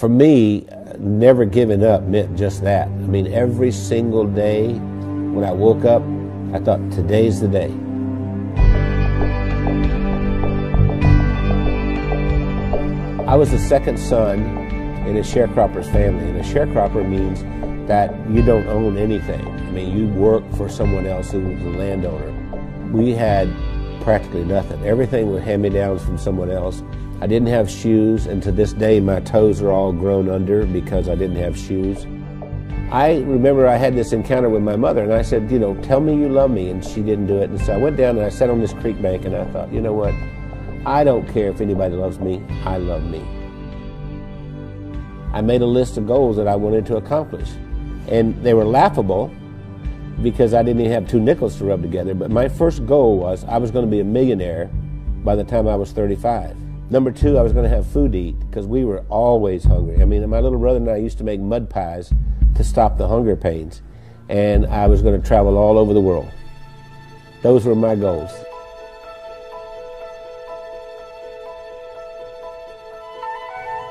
For me, never giving up meant just that. I mean, every single day when I woke up, I thought, today's the day. I was the second son in a sharecropper's family, and a sharecropper means that you don't own anything. I mean, you work for someone else who was the landowner. We had practically nothing. Everything was hand-me-downs from someone else. I didn't have shoes, and to this day my toes are all grown under because I didn't have shoes. I remember I had this encounter with my mother, and I said, you know, tell me you love me, and she didn't do it. And so I went down and I sat on this creek bank, and I thought, you know what, I don't care if anybody loves me, I love me. I made a list of goals that I wanted to accomplish, and they were laughable because I didn't even have 2 nickels to rub together, but my first goal was I was going to be a millionaire by the time I was 35. Number 2, I was going to have food to eat because we were always hungry. I mean, my little brother and I used to make mud pies to stop the hunger pains, and I was going to travel all over the world. Those were my goals.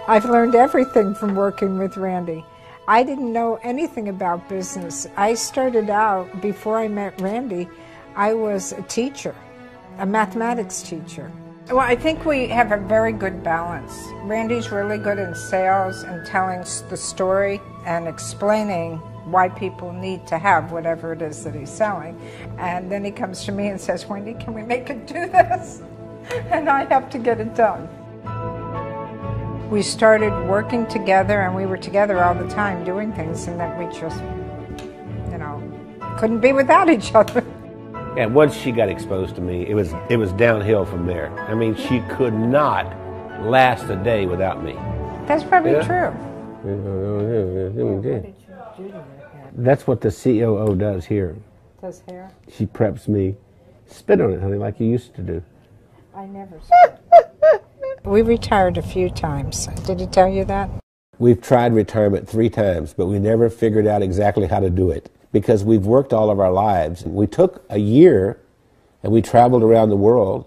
I've learned everything from working with Randy. I didn't know anything about business. I started out, before I met Randy, I was a teacher, a mathematics teacher. Well, I think we have a very good balance. Randy's really good in sales and telling the story and explaining why people need to have whatever it is that he's selling. And then he comes to me and says, Wendy, can we make it do this? And I have to get it done. We started working together, and we were together all the time doing things, and that we just, you know, couldn't be without each other. And once she got exposed to me, it was downhill from there. I mean, she could not last a day without me. That's probably true. That's what the COO does here. Does hair? She preps me. Spit on it, honey, like you used to do. I never spit. We retired a few times. Did he tell you that? We've tried retirement 3 times, but we never figured out exactly how to do it, because we've worked all of our lives. We took a year and we traveled around the world.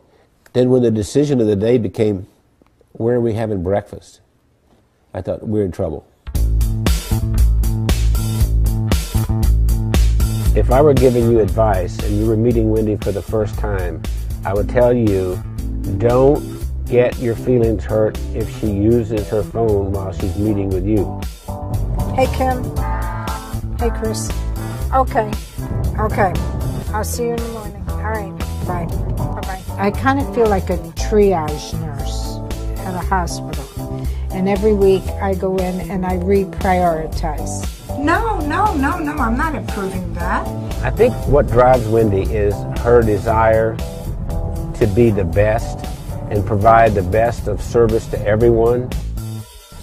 Then when the decision of the day became, where are we having breakfast? I thought, we're in trouble. If I were giving you advice and you were meeting Wendy for the first time, I would tell you, don't get your feelings hurt if she uses her phone while she's meeting with you. Hey, Kim. Hey, Chris. Okay. I'll see you in the morning. All right. Bye. Bye-bye. I kind of feel like a triage nurse at a hospital. And every week I go in and I reprioritize. No, I'm not approving that. I think what drives Wendy is her desire to be the best and provide the best of service to everyone.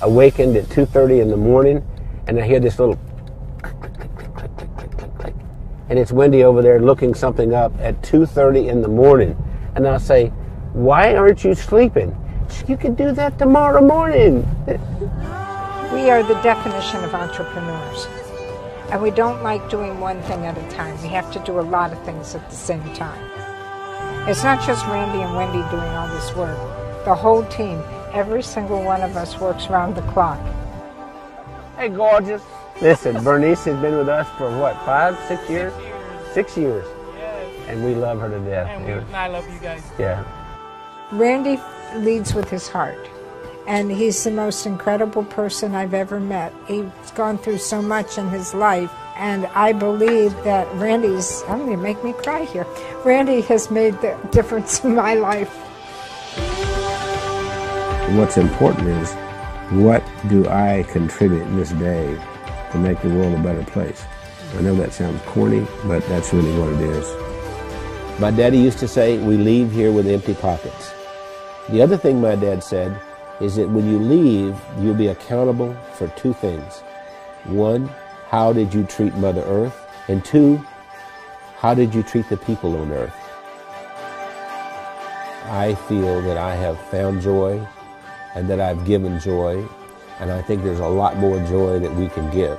Awakened at 2:30 in the morning, and I hear this little and it's Wendy over there looking something up at 2:30 in the morning. And I'll say, why aren't you sleeping? You can do that tomorrow morning. We are the definition of entrepreneurs. And we don't like doing one thing at a time. We have to do a lot of things at the same time. It's not just Randy and Wendy doing all this work. The whole team, every single one of us works round the clock. Hey, gorgeous. Listen, Bernice has been with us for what, 5, 6 years? 6 years. Yes. And we love her to death. And I love you guys. Yeah. Randy leads with his heart. And he's the most incredible person I've ever met. He's gone through so much in his life. And I believe that Randy's, I'm going to make me cry here. Randy has made the difference in my life. What's important is, what do I contribute in this day to make the world a better place? I know that sounds corny, but that's really what it is. My daddy used to say, we leave here with empty pockets. The other thing my dad said is that when you leave, you'll be accountable for 2 things. 1, how did you treat Mother Earth? And 2, how did you treat the people on Earth? I feel that I have found joy and that I've given joy, and I think there's a lot more joy that we can give.